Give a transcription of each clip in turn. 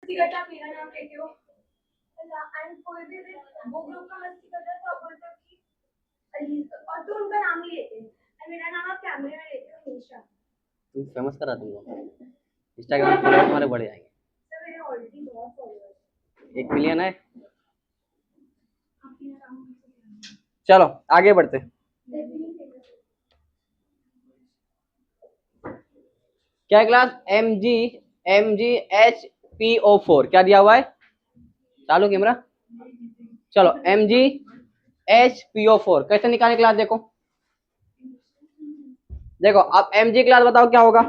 मस्ती करता मेरा नाम लेते हो एंड कोई भी वो ग्रुप का मस्ती करता है तो आप बोलते हो कि अलीज और तो उनका नाम ही लेते हैं एंड मेरा नाम आप कैमरे में लेते हो निशा। तुम फेमस करा दूंगा, इंस्टाग्राम फॉलोअर तुम्हारे बढ़ जाएंगे। सर मेरे ऑलरेडी बहुत फॉलोअर्स 1 मिलियन है। आपके नाम चलो आगे बढ़ते। क्या क्लास? MgHPO4 क्या दिया हुआ है? चालू कैमरा। चलो MgHPO4 कैसे निकाले क्लास? देखो देखो अब Mg क्लास बताओ क्या होगा?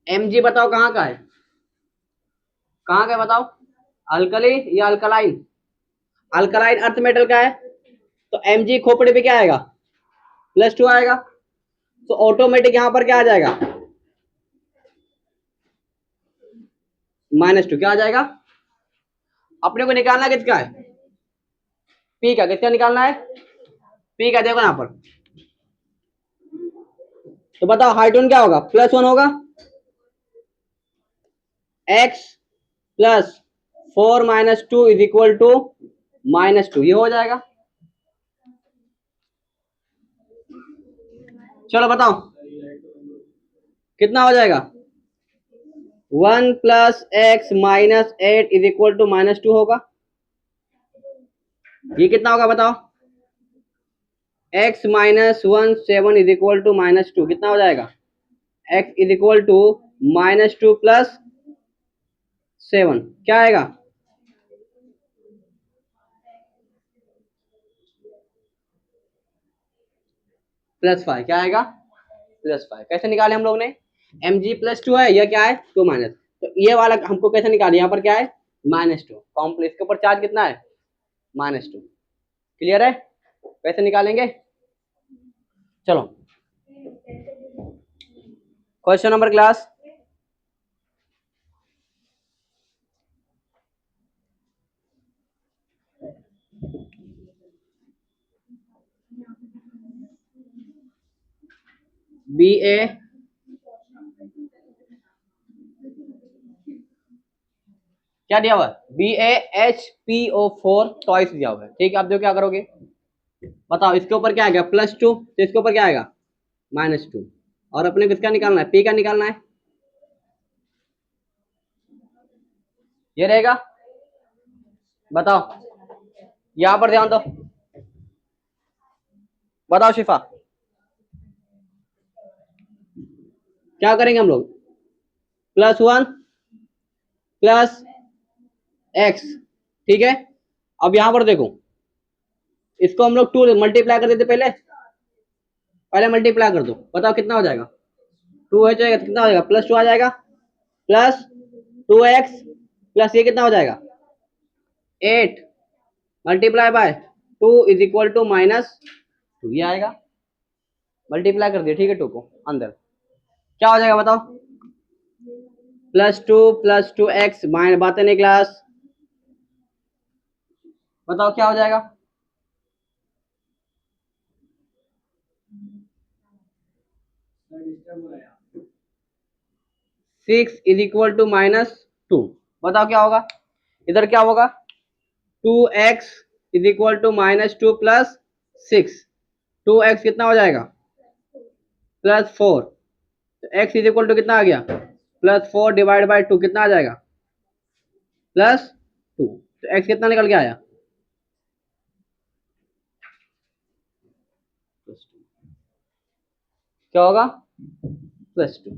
Mg बताओ कहाँ का है, कहाँ का है बताओ? अल्कली या अल्कलाइन? अल्कलाइन अर्थ मेटल का है तो Mg खोपड़े पे क्या आएगा? +2 आएगा। तो ऑटोमेटिक यहां पर क्या आ जाएगा? -2 क्या आ जाएगा? अपने को निकालना किसका है? P का। किसका निकालना है? P का। देखो यहां पर तो बताओ हाइड्रोजन क्या होगा? +1 होगा। X + 4 - 2 = -2 ये हो जाएगा। चलो बताओ कितना हो जाएगा? 1 + x - 8 = -2 होगा। ये कितना होगा बताओ? x - 1 7 = -2 कितना हो जाएगा? x = -2 + 7 क्या आएगा? +5 क्या आएगा? +5। कैसे निकाले हम लोग ने? Mg +2 है, यह क्या है? 2 माइनस, तो ये वाला हमको कैसे निकाले? यहाँ पर क्या है? -2 कॉम्प्लेक्स के ऊपर चार्ज कितना है? -2। क्लियर है? कैसे निकालेंगे? चलो क्वेश्चन नंबर क्लास BA क्या दिया हुआ है? BaHPO4 टॉइस दिया हुआ है। ठीक है, आप देखो क्या करोगे बताओ। इसके ऊपर क्या आएगा? +2 तो इसके ऊपर क्या आएगा? -2 और अपने किसका निकालना है? P का निकालना है। ये रहेगा। बताओ यहां पर ध्यान दो। बताओ शिफा क्या करेंगे हम लोग? +1 + x ठीक है। अब यहां पर देखो इसको हम लोग 2 मल्टीप्लाई कर देते। पहले मल्टीप्लाई कर दो, बताओ कितना हो जाएगा? 2 हो जाएगा, कितना हो जाएगा? +2 आ जाएगा +2x प्लस ये कितना हो जाएगा? 8 मल्टीप्लाई बाय 2 = -2 ये आएगा। मल्टीप्लाई कर दिया ठीक है 2 को अंदर, क्या हो जाएगा बताओ? +2 + 2x बातें नहीं क्लास, बताओ क्या हो जाएगा? 6 = -2 बताओ क्या होगा? इधर क्या होगा? 2x = -2 + 6 2x कितना हो जाएगा? +4 तो x = कितना आ गया? +4 / 2 कितना आ जाएगा? +2 तो x कितना निकल के आया? क्या होगा? +2।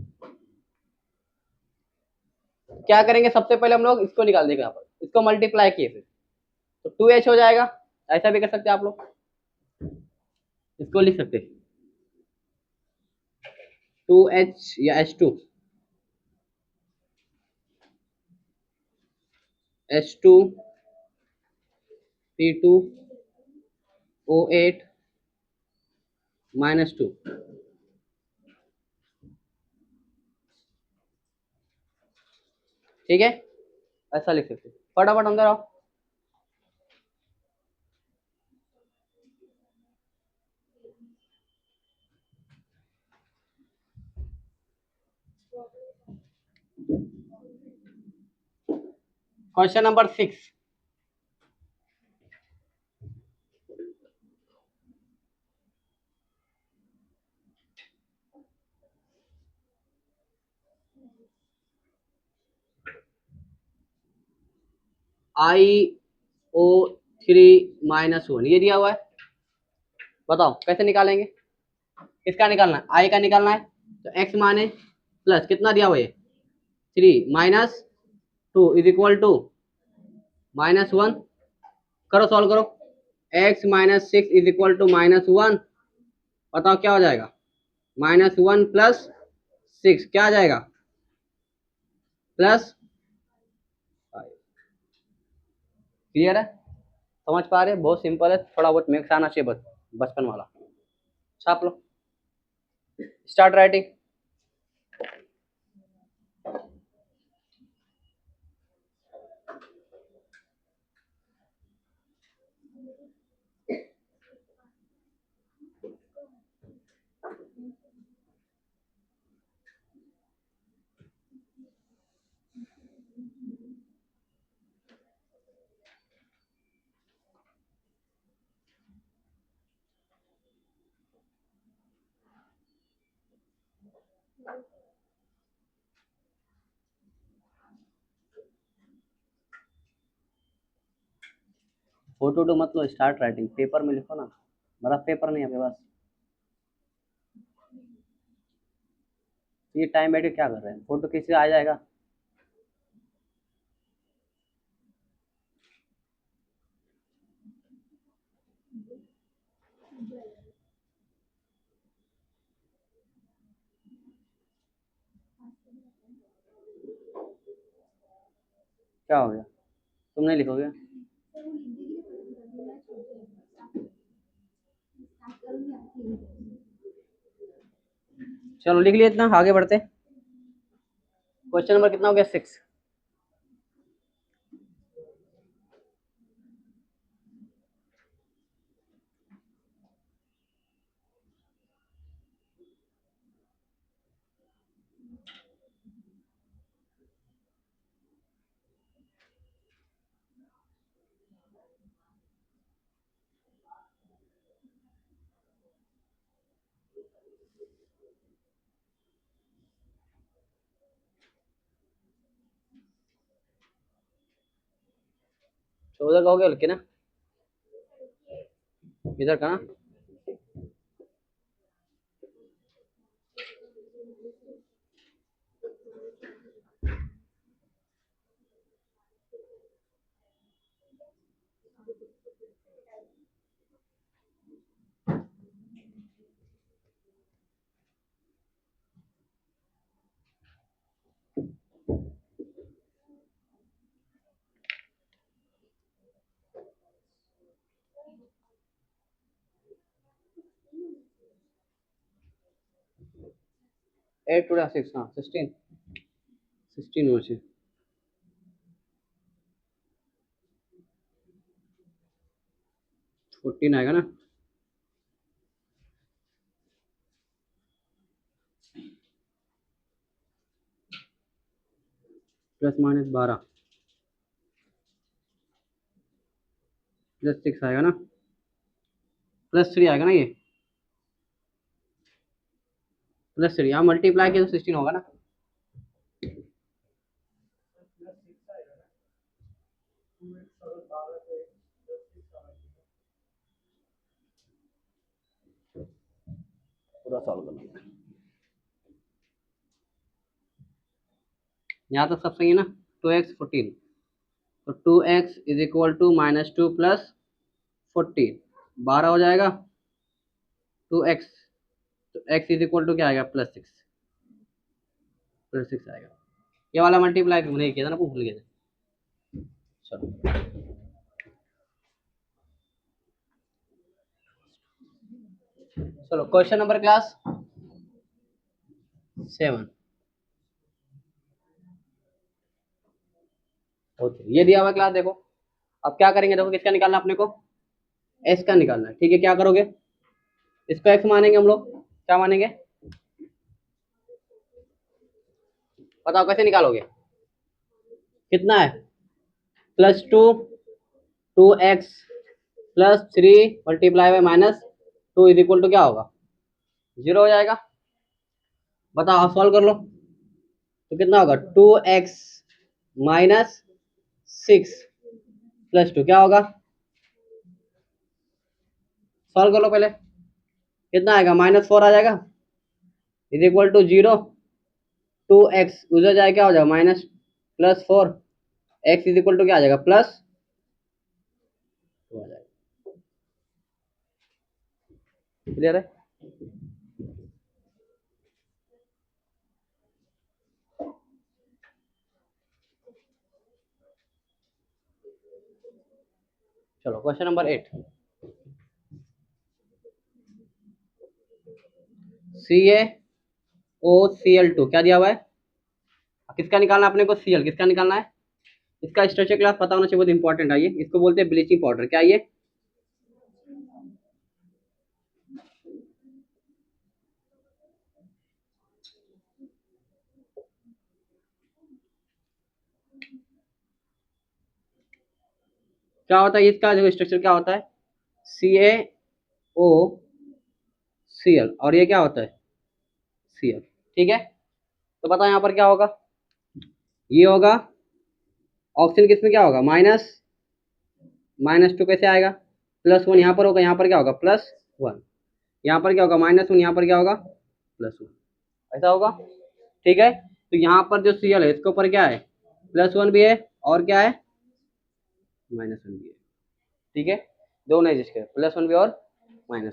क्या करेंगे सबसे पहले हम लोग इसको निकाल देंगे, यहाँ पर इसको मल्टीप्लाई किए फिर तो 2h हो जाएगा। ऐसा भी कर सकते हैं आप लोग, इसको लिख सकते हैं 2h या H2 P2O8 -2 ठीक है। ऐसा लिख सकते हैं, फटाफट अंदर आओ। क्वेश्चन नंबर 6, IO3 - 1 ये दिया हुआ है, बताओ कैसे निकालेंगे, किसका निकालना है, आई का निकालना है। तो x माने प्लस कितना दिया हुआ है 3 -2 इज इक्वल टू -1, करो सॉल्व करो, x - 6 इज इक्वल टू -1, बताओ क्या हो जाएगा, -1 + 6 क्या आ जाएगा +5। क्लियर है, समझ पा रहे, बहुत सिंपल है, थोड़ा बहुत मैथ्स आना चाहिए बस, बचपन वाला। छाप लो, स्टार्ट राइटिंग। फोटो तो मत लो, स्टार्ट राइटिंग पेपर में लिखो ना, मेरा पेपर नहीं है आपके पास, ये टाइम बैठ के क्या कर रहे हैं, फोटो किसी से आ जाएगा। क्या हो गया, तुम नहीं लिखोगे, चलो लिख लिया इतना, आगे बढ़ते। क्वेश्चन नंबर कितना हो गया 6। चौदह का हो गया लिखे ना, इधर का ना, एट टू 6, हाँ 16 होना चाहिए, 14 आएगा ना, +-12 +6 आएगा ना, +3 आएगा ना, ये +3 यहाँ मल्टीप्लाई किया तो 16 होगा ना, पूरा सॉल्व करना, यहाँ तक सब सही है ना। 2x 14, तो 2x इज इक्वल टू -2 + 14 12 हो जाएगा, 2x, तो x इज इक्वल टू क्या आएगा +6 आएगा, ये वाला मल्टीप्लाई नहीं किया था ना, भूल गए थे। चलो चलो क्वेश्चन नंबर क्लास 7, ओके ये दिया हुआ क्लास देखो, अब क्या करेंगे देखो, किसका निकालना अपने को, s का निकालना है, ठीक है क्या करोगे, इसको x मानेंगे हम लोग, क्या मानेंगे, बताओ कैसे निकालोगे, कितना है +2 2x +3 multiply by -2 is equal to क्या होगा, 0 हो जाएगा। बताओ आप सॉल्व कर लो तो कितना होगा, 2x -6 +2 क्या होगा, सॉल्व कर लो पहले, कितना आएगा, -4 आ जाएगा इज इक्वल टू 0। 2x उधर जाए क्या हो जाएगा, -+4 x इज इक्वल टू क्या आ जाएगा, +2 आ जाएगा। क्लियर है। चलो क्वेश्चन नंबर 8, CaOCl2 क्या दिया हुआ है, किसका निकालना है अपने को, Cl किसका निकालना है, इसका स्ट्रक्चर क्लास पता होना चाहिए, बहुत इंपॉर्टेंट है ये, इसको बोलते हैं ब्लीचिंग पाउडर। क्या ये, क्या होता है इसका देखो स्ट्रक्चर क्या होता है, CaOCl और ये क्या होता है Cl, ठीक है। तो बताओ यहाँ पर क्या होगा, ये होगा ऑक्सीजन, किसमें क्या होगा, -2 कैसे आएगा, +1 यहाँ पर होगा, यहाँ पर क्या होगा +1, यहाँ पर क्या होगा -1, यहाँ पर क्या होगा +1, ऐसा होगा, ठीक है। तो यहाँ पर जो Cl है इसके ऊपर क्या है, +1 भी है और क्या है -1 भी है, ठीक है, दोनों है जिसके +1 भी और -1।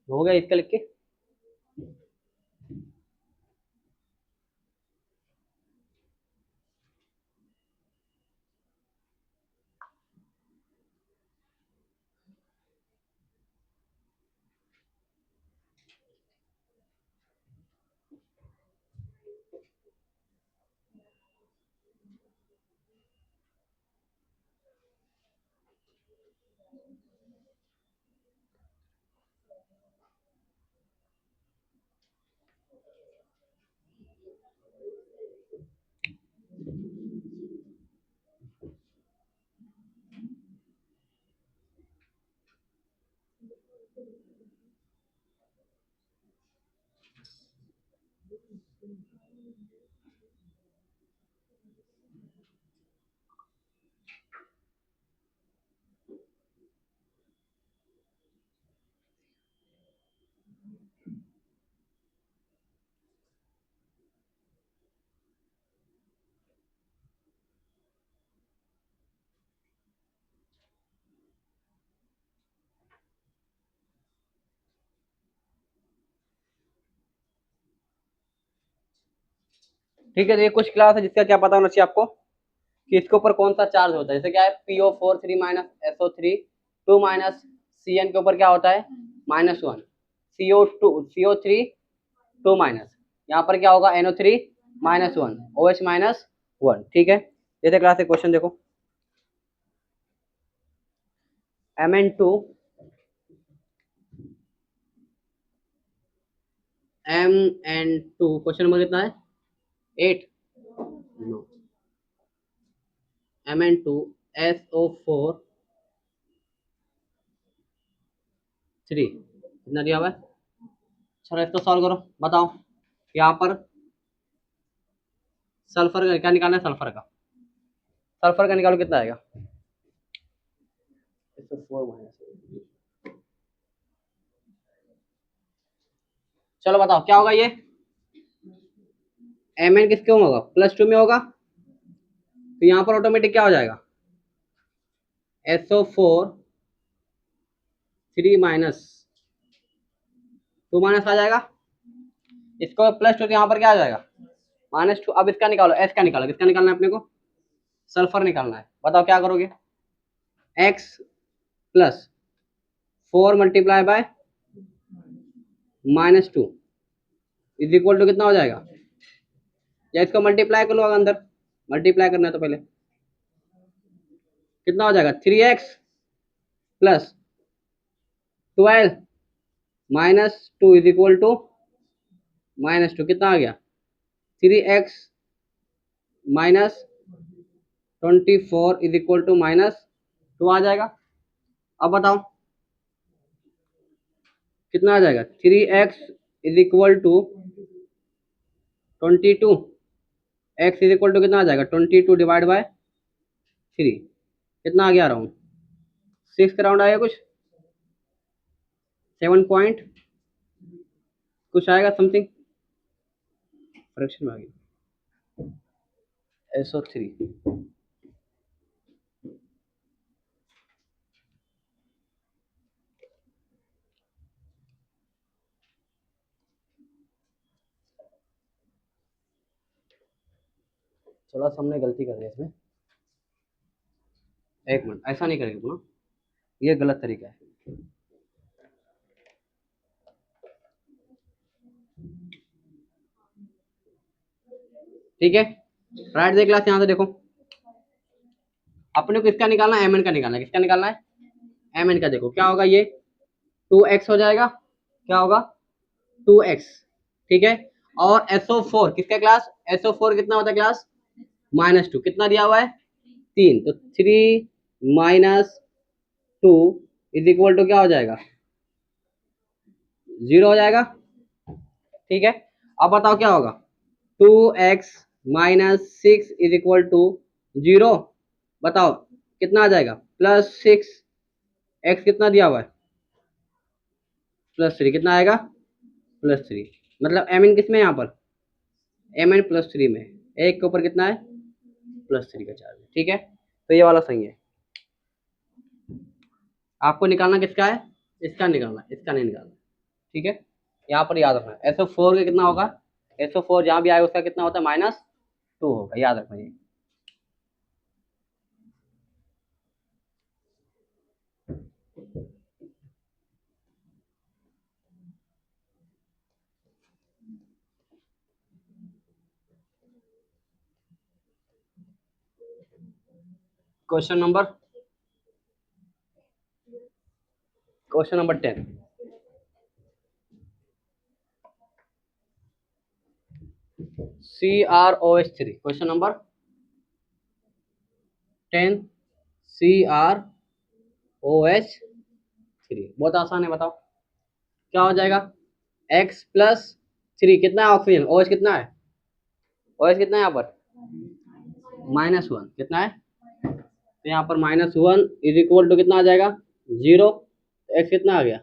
हो गया इसका लिख के, ठीक है। तो ये कुछ क्लास है जिसका क्या पता होना चाहिए आपको कि इसके ऊपर कौन सा चार्ज होता है, जैसे क्या है PO4 3 SO3 2 CN के ऊपर क्या होता है -1, CO2 CO3 2 यहाँ पर क्या होगा NO3 -1 OH -1, ठीक है। जैसे क्लास से क्वेश्चन देखो, Mn2 क्वेश्चन नंबर कितना है 8, नो, Mn2 SO4 3 कितना दिया हुआ है। चलो इसको सॉल्व करो, बताओ यहाँ पर सल्फर का क्या निकालना है, सल्फर का निकालो कितना आएगा, चलो बताओ क्या होगा ये, Mn किसके में होगा +2 में होगा, तो यहाँ पर ऑटोमेटिक क्या हो जाएगा SO4 3 2 आ जाएगा, इसको +2 तो यहाँ पर क्या आ जाएगा -2। अब इसका निकालो, S का निकालो, किसका निकालना है अपने को, सल्फर निकालना है। बताओ क्या करोगे, x + 4 multiply by -2 is equal to कितना हो जाएगा, या इसको मल्टीप्लाई कर लो, अंदर मल्टीप्लाई करना है तो पहले कितना हो जाएगा 3x plus 12 minus 2 is equal to -2 कितना आ गया 3x minus 24 is equal to -2 आ जाएगा। अब बताओ कितना आ जाएगा 3x is equal to 22 x is equal to कितना आ जाएगा 22 डिवाइड बाय 3 कितना आ गया राउंड 6 का राउंड आएगा कुछ 7 पॉइंट कुछ आएगा समथिंग फ्रैक्शन में आ गया SO3 थोड़ा सा हमने गलती कर दी इसमें। एक मिनट ऐसा नहीं करेंगे पुनः ये गलत तरीका है। ठीक है राइट दे क्लास यहाँ से देखो अपने को किसका निकालना है mn का निकालना है किसका निकालना है mn का। देखो क्या होगा ये 2x हो जाएगा क्या होगा 2x ठीक है और SO4 किसका क्लास SO4 कितना होता है क्लास -2 कितना दिया हुआ है 3 तो 3 माइनस 2 इज इक्वल टू क्या हो जाएगा 0 हो जाएगा। ठीक है अब बताओ क्या होगा 2x minus 6 is equal to 0 बताओ कितना आ जाएगा +6 x कितना दिया हुआ है +3 कितना आएगा +3 मतलब mn किस में यहाँ पर mn +3 में एक के ऊपर कितना है +3 का चार्ज ठीक है तो ये वाला सही है। आपको निकालना किसका है इसका निकालना इसका नहीं निकालना ठीक है यहाँ पर याद रखना SO4 का कितना होगा SO4 जहाँ भी आएगा उसका कितना होता है -2 होगा याद रखना ये। Question number 10 CrOH3 question number 10 CrOH3 बहुत आसान है बताओ क्या हो जाएगा x + 3 कितना है ऑक्सीजन OH कितना है OH कितना है यहाँ पर -1 कितना है तो यहाँ पर -1 इज इक्वल टू कितना आ जाएगा 0 x कितना आ गया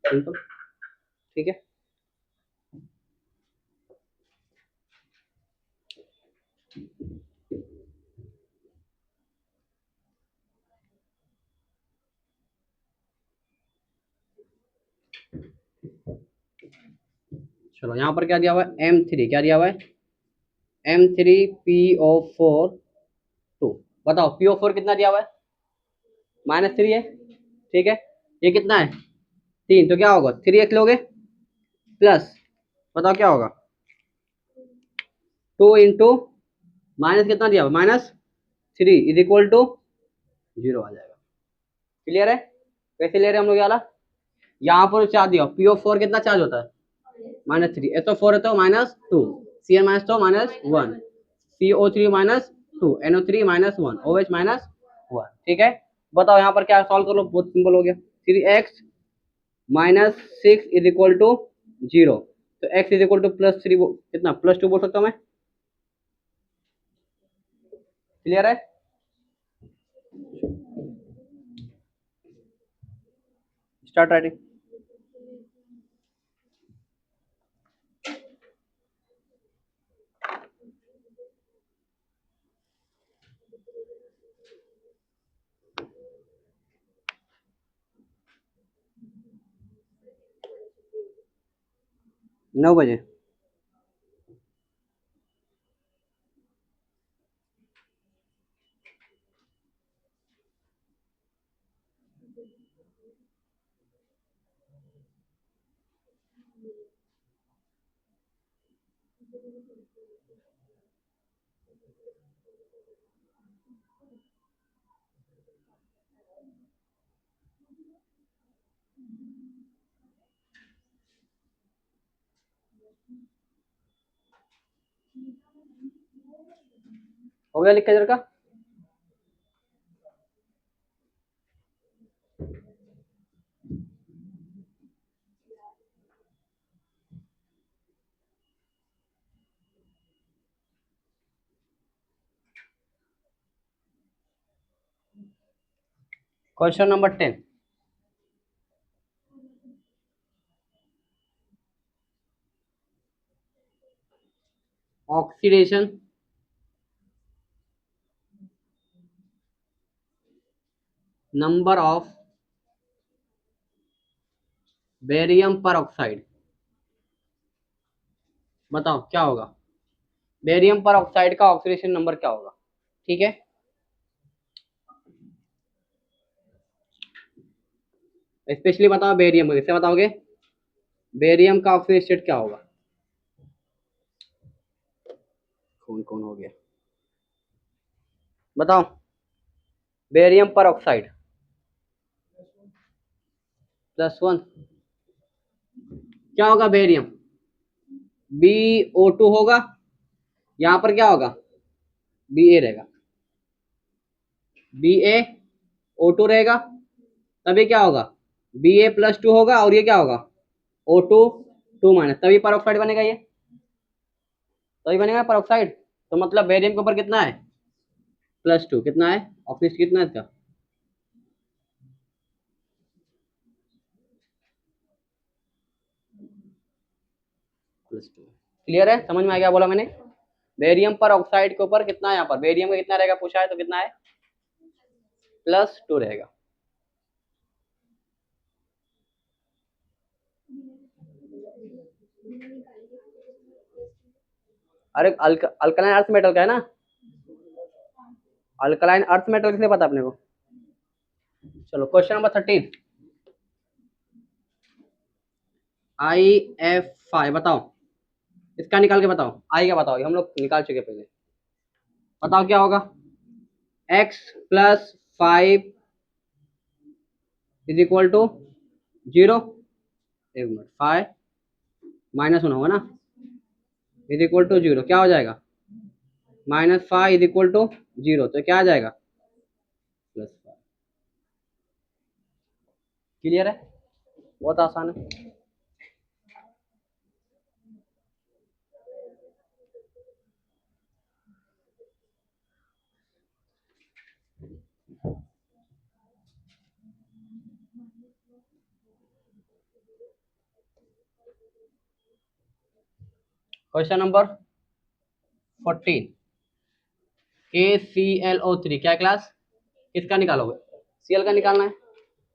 सिंपल ठीक है। चलो यहाँ पर क्या दिया हुआ है M3 क्या दिया हुआ है M3PO4 2 बताओ PO4 कितना दिया हुआ है -3 है ठीक है ये कितना है 3 तो क्या होगा 3x लोगे प्लस बताओ क्या होगा 2 इंटू माइनस कितना दिया हुआ -3 इज इक्वल टू 0 आ जाएगा। क्लियर है कैसे ले रहे हैं हम लोग वाला यहाँ पर चार्ज दिया PO4 कितना चार्ज होता है -3 SO4 है तो -2 Cn - तो -1 CO3 -2 NO3 -1 OH -1 ठीक है। बताओ यहाँ पर क्या सॉल्व कर लो बहुत सिंपल हो गया 3x -6 इज इक्वल टू 0 तो x इज इक्वल टू +3 कितना +2 बोल सकता हूँ मैं। क्लियर है स्टार्ट राइटिंग। नौ बजे हो गया लिख के इधर का? Question number 10, oxidation number of barium पर ऑक्साइड। बताओ क्या होगा? बेरियम पर ऑक्साइड का ऑक्सीडेशन नंबर क्या होगा? ठीक है, स्पेशली बताओ बेरियम का, किससे बताओगे? बेरियम का ऑक्सीडेशन स्टेट क्या होगा? कौन कौन हो गया बताओ? बेरियम पर ऑक्साइड +1 क्या होगा? बेरियम BO2 होगा, यहां पर क्या होगा? BA रहेगा, BaO2 रहेगा, तभी क्या होगा? Ba+2 होगा, और ये क्या होगा? O2 2-, तभी पर ऑक्साइड बनेगा, ये तभी बनेगा पर ऑक्साइड। तो मतलब बेरियम के ऊपर कितना है? +2। कितना है ऑक्सीजन, कितना है इसका? +2। क्लियर है? समझ में आ गया बोला मैंने? बेरियम पर ऑक्साइड के ऊपर कितना है, यहाँ पर बेरियम का कितना रहेगा पूछा है, तो कितना है? +2 रहेगा। अरे अल्कलाइन अर्थ मेटल का है ना, अल्कलाइन अर्थ मेटल किसने पता अपने को? चलो क्वेश्चन नंबर 13, IF5 बताओ, इसका निकाल के बताओ। आई का बताओ, ये हम लोग निकाल चुके पहले। बताओ क्या होगा? x + 5 = 0। एक मिनट, 5 -1 होगा ना, =0। क्या हो जाएगा? -5 = 0, तो क्या आ जाएगा? +5। क्लियर है? बहुत आसान है। क्वेश्चन नंबर 14, KClO3 क्या क्लास? किसका निकालोगे? Cl का निकालना है।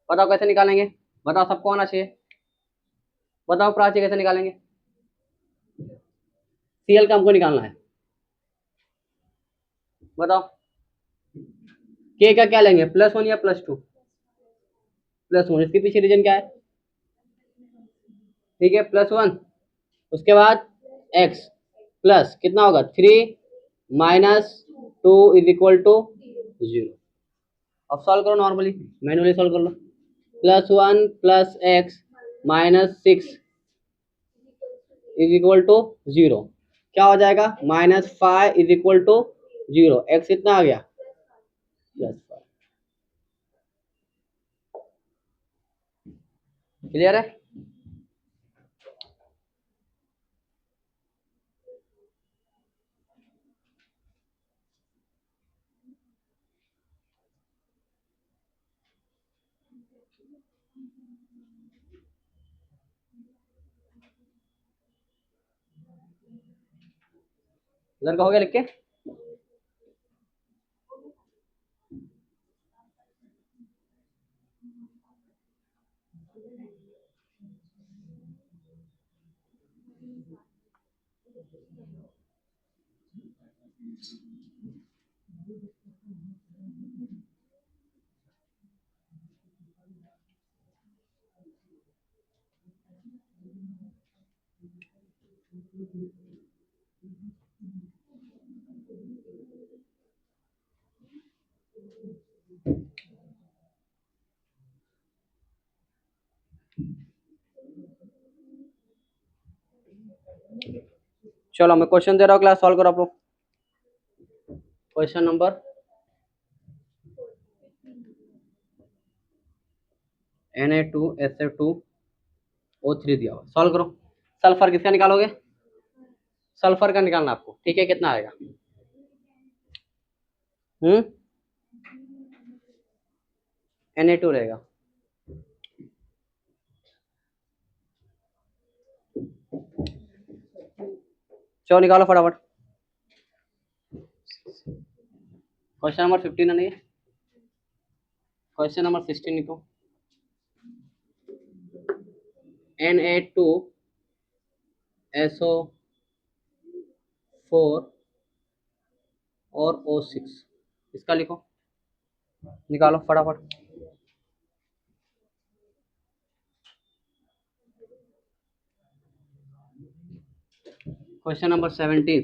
बताओ कैसे निकालेंगे? बताओ, सबको आना चाहिए। बताओ प्राची, कैसे निकालेंगे? Cl का हमको निकालना है, बताओ। K का क्या लेंगे, +1 या +2? +1। इसके पीछे रीजन क्या है? ठीक है, +1। उसके बाद x प्लस कितना होगा? 3 - 2 = 0। अब सॉल्व करो नॉर्मली, मैनुअली सॉल्व कर लो। +1 + x -6 = 0। क्या हो जाएगा? -5 = 0। x कितना आ गया? +5। क्लियर है? इधर का हो गया लिख के? चलो मैं क्वेश्चन दे रहा हूँ, क्लास सॉल्व करो आप लोग। क्वेश्चन नंबर Na2SO2O3 दिया हुआ, सॉल्व करो। सल्फर किसका निकालोगे? सल्फर का निकालना आपको, ठीक है? कितना आएगा? Na2 रहेगा। चलो निकालो फटाफट। क्वेश्चन नंबर 15 है नहीं, क्वेश्चन नंबर 16 लिखो। Na2SO4 और O6 इसका लिखो, निकालो फटाफट। क्वेश्चन नंबर 17,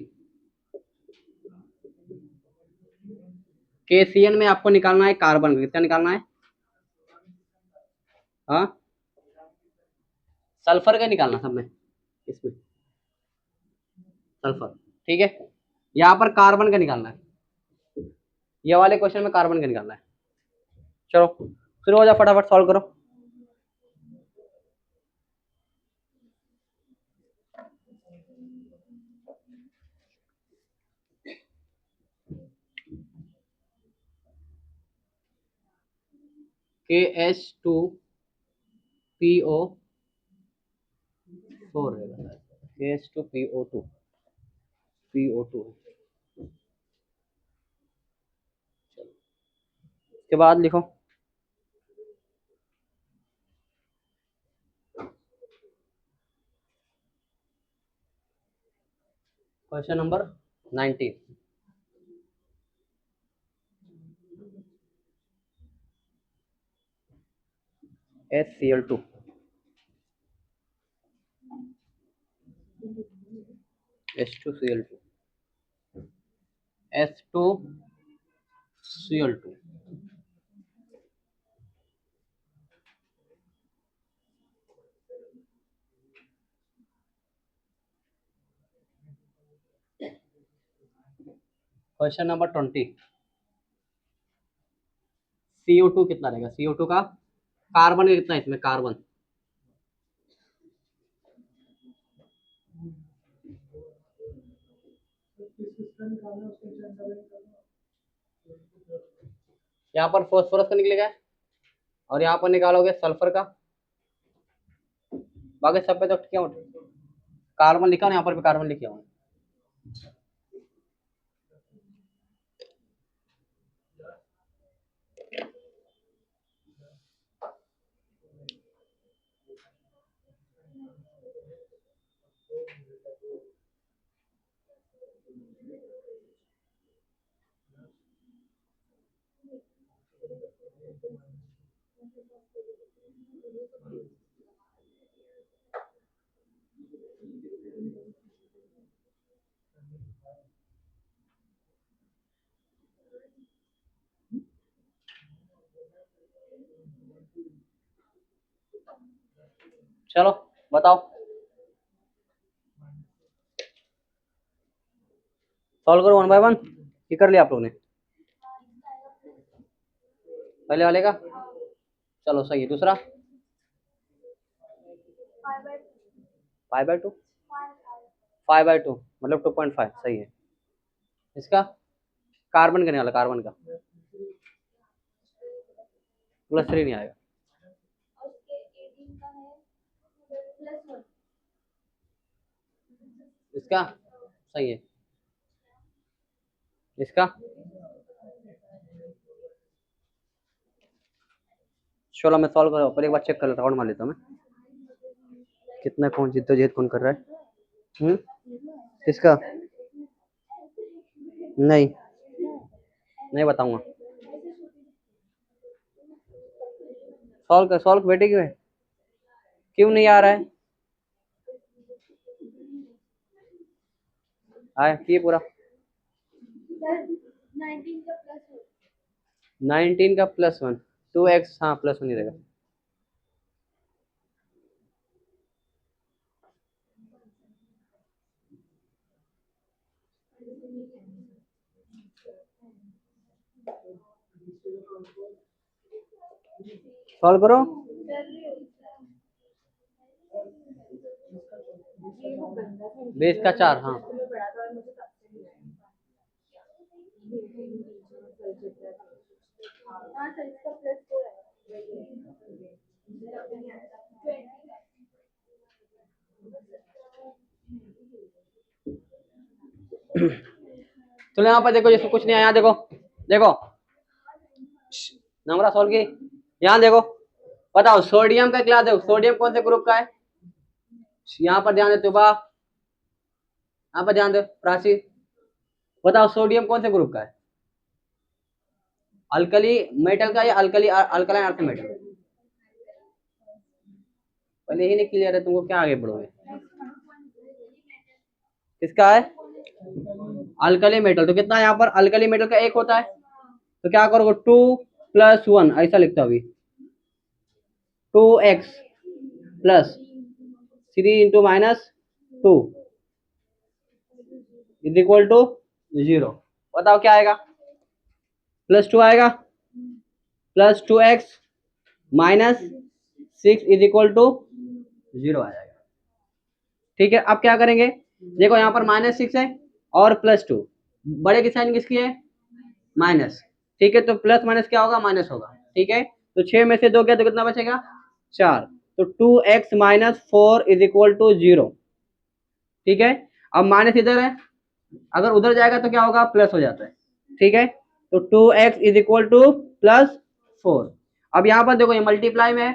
KCN में आपको निकालना है कार्बन, कितना निकालना है? हाँ, सल्फर का निकालना सब में, इसमें सल्फर, ठीक है? यहाँ पर कार्बन का निकालना है, ये वाले क्वेश्चन में कार्बन का निकालना है। चलो शुरू हो जाओ, फटाफट सॉल्व करो। KH2PO4 रहेगा, KH2PO2 के बाद लिखो question number 19, HCl2 H2Cl2 S2Cl2 question number 20, CO2 कितना रहेगा? CO2 का कार्बन कितना है इसमें? कार्बन यहाँ पर फॉस्फोरस का निकलेगा और यहाँ पर निकालोगे सल्फर का, बाकी सब पे तो क्या कार्बन लिखा हूँ, यहाँ पर भी कार्बन लिखे हुए। चलो बताओ, सॉल्व करो वन बाय वन। ये कर लिया आप लोगों ने पहले वाले का? चलो सही है। दूसरा 5/2, 5/2 मतलब 2.5, सही है। इसका कार्बन करने वाला, कार्बन का +3 नहीं आएगा। इसका सही है। इसका चलो मैं सॉल्व कर, पर एक बार चेक कर लेता, राउंड मार लेता हूँ मैं, कितना कौन जिद्दोजहद कौन कर रहा है। किसका? नहीं नहीं बताऊंगा। सॉल्व कर, सॉल्व बेटे क्यों है, क्यों नहीं आ रहा है? आए ये पूरा 19 का +1 2x, हाँ +1 ही रहेगा। सॉल्व करो। बेस का 4, हाँ हाँ सर इसका +4 है। चलो यहाँ पर देखो, जिसको कुछ नहीं आया, यहाँ देखो देखो नंबर सॉल्व की, यहाँ देखो बताओ सोडियम का क्लास देखो, सोडियम कौन से ग्रुप का है? यहाँ पर ध्यान देते हो बा, यहाँ पर ध्यान दो प्राची, बताओ सोडियम कौन से ग्रुप का है? अल्कली मेटल का या अल्कली अल्कलाइन अर्थ मेटल? पहले ही नहीं क्लियर है तुमको, क्या आगे बढ़ोगे? किसका है? Alkali metal. तो कितना यहाँ पर अल्कली मेटल का 1 होता है, तो क्या करोगे 2 + 1 ऐसा लिखता अभी 2x + 3 × -2 = 0। बताओ क्या आएगा? +2 आएगा, +2x - 6 = 0 आ जाएगा। ठीक है, अब क्या करेंगे? देखो यहाँ पर -6 है और +2, बड़े की साइन किसकी है? माइनस। ठीक है, तो प्लस माइनस क्या होगा? माइनस होगा। ठीक है, तो 6 में से 2 गया तो कितना बचेगा? 4। तो 2x - 4 = 0। ठीक है, अब माइनस इधर है, अगर उधर जाएगा तो क्या होगा? प्लस हो जाता है। ठीक है, तो 2x = +4। अब यहाँ पर देखो ये मल्टीप्लाई में है,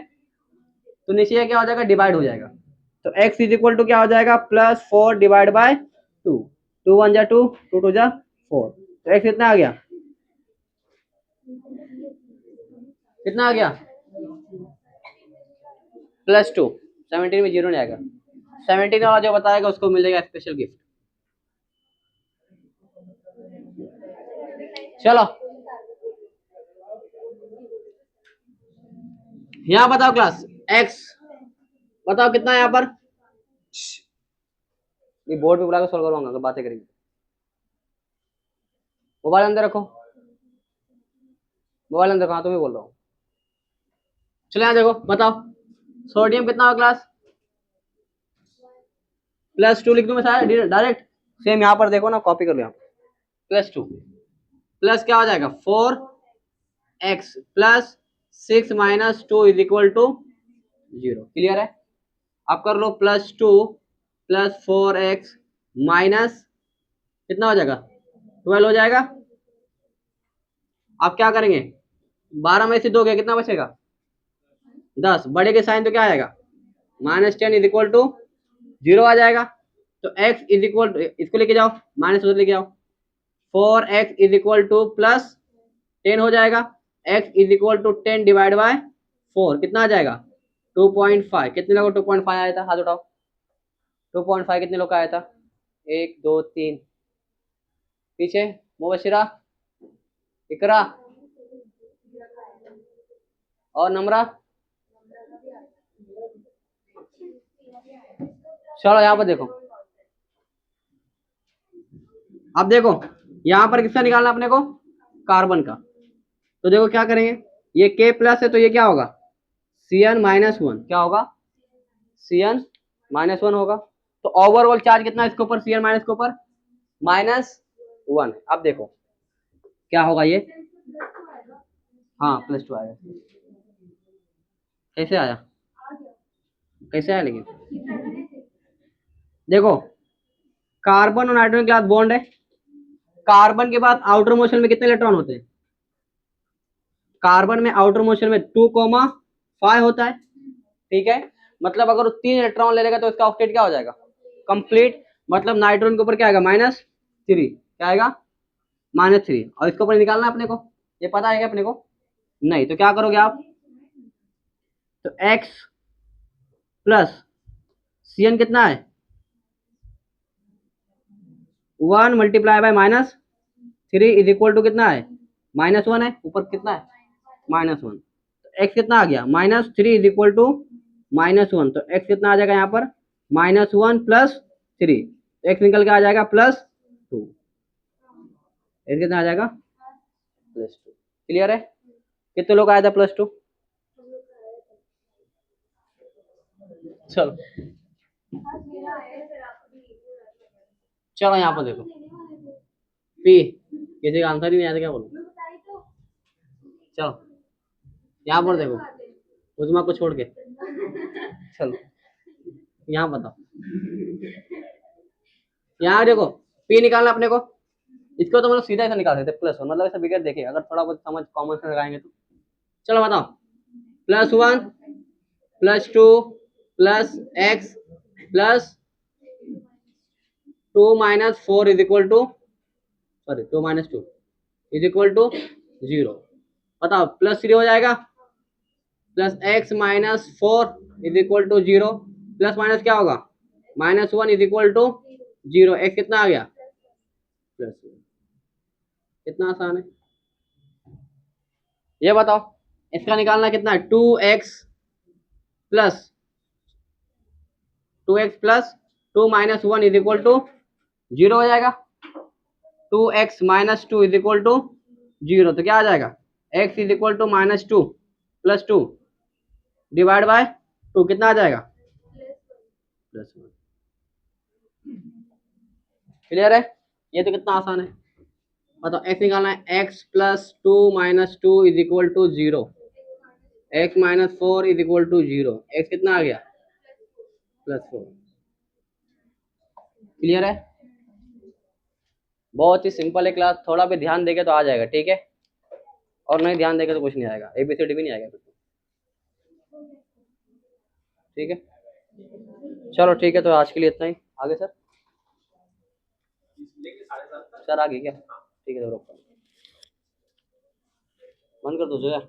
तो नीचे क्या हो जाएगा? डिवाइड हो जाएगा। तो x = क्या हो जाएगा? +4 / 2। 2 × 1 = 2, 2 × 2 = 4। तो x कितना आ गया? कितना आ गया? +2। 17 में 0 नहीं आएगा, 17 वाला जो बताएगा उसको मिलेगा स्पेशल गिफ्ट। चलो यहाँ बताओ क्लास x, बताओ कितना है यहाँ पर? ये बोर्ड पे बुला के सॉल्व करवाऊंगा, अगर बातें करेंगे। मोबाइल अंदर रखो, मोबाइल अंदर कहाँ, तुम्हें बोल रहा हूँ। चलो यहाँ देखो, बताओ सोडियम कितना होगा क्लास? +2 लिख दूं मैं सारा डायरेक्ट? सेम यहाँ पर देखो ना, कॉपी कर लो यहाँ +2 प्लस क्या हो जाएगा? 4x + 6 - 2 = 0। क्लियर है? अब कर लो +2 + 4x माइनस कितना हो जाएगा? 12 हो जाएगा। अब क्या करेंगे? 12 में से 2 गया, कितना बचेगा? 10। बड़े के साइन तो क्या आएगा? -10 = 0 आ जाएगा। तो x इसको लेके जाओ, माइनस उधर लेके आओ, 4x = +10 हो जाएगा। x = 10 / 4 कितना आ जाएगा? 2.5। कितने लोगों को 2.5 आया था? हाथ उठाओ। 2.5 कितने लोग का आया था? 1 2 3। पीछे मुबशिरा, इकरा और नम्रा। चलो यहाँ पर देखो, अब देखो यहाँ पर किसका निकालना अपने को? कार्बन का। तो देखो क्या करेंगे, ये K+ है तो ये क्या होगा? Cn - 1। क्या होगा? Cn - 1 होगा। तो ओवरऑल चार्ज कितना इसके ऊपर? Cn - के ऊपर -1। अब देखो क्या होगा ये? हाँ +2 आएगा। कैसे आया? कैसे आया? लेकिन देखो कार्बन और नाइट्रोजन के साथ बॉन्ड है, कार्बन के बाद आउटर मोशन में कितने इलेक्ट्रॉन होते हैं? कार्बन में आउटर मोशन में 2,5 होता है। ठीक है, मतलब अगर 3 इलेक्ट्रॉन ले लेगा तो इसका ऑक्टेट क्या हो जाएगा? कंप्लीट। मतलब नाइट्रोजन के ऊपर क्या आएगा? -3। क्या आएगा? -3। और इसके ऊपर निकालना अपने को, ये पता है क्या अपने को? नहीं। तो क्या करोगे आप? तो x + Cn कितना है? 1 × -3 = कितना है? -1 है। ऊपर कितना है? -1। तो x कितना आ गया? -3 = -1। तो x कितना आ जाएगा यहाँ पर? -1 + 3। तो x निकल के आ जाएगा +2। x कितना आ जाएगा +2। क्लियर है? कितने लोग आया था +2? चलो चलो यहाँ पर देखो P, किसी का आंसर ही नहीं आया था, क्या बोलूं? चलो यहाँ पर देखो उजमा को छोड़ के, चलो यहाँ बताओ, यहाँ देखो P निकालना अपने को, इसको तो मतलब सीधा ऐसा निकाल सकते +1, मतलब ऐसा बिगड़ देखिए, अगर थोड़ा बहुत समझ कॉमन सेंस लगाएंगे तो। चलो बताओ +1 +2 +x +2 - 4 is equal to, sorry 2 - 2 is equal to 0। बताओ +3 हो जाएगा, +x - 4 is equal to 0, plus minus क्या होगा -1 इज इक्वल टू 0। x कितना आ गया +1। कितना आसान है ये बताओ। इसका निकालना कितना है 2x plus 2 - 1 is equal to 0 हो जाएगा। 2x - 2 इज इक्वल टू 0, तो क्या आ जाएगा x is equal to -2 + 2 divide by 2, कितना आ जाएगा +1। क्लियर है? ये तो कितना आसान है। बताओ x निकालना है, x + 2 - 2 is equal to 0, x - 4 is equal to 0, x कितना आ गया +4। क्लियर है? बहुत ही सिंपल है क्लास, थोड़ा भी ध्यान देके तो आ जाएगा, ठीक है, और नहीं ध्यान देके तो कुछ नहीं आएगा, ABCD भी नहीं आएगा कुछ। ठीक है, चलो ठीक है, तो आज के लिए इतना ही। आगे सर, सर आगे क्या? ठीक है, तो बंद कर दो जो है।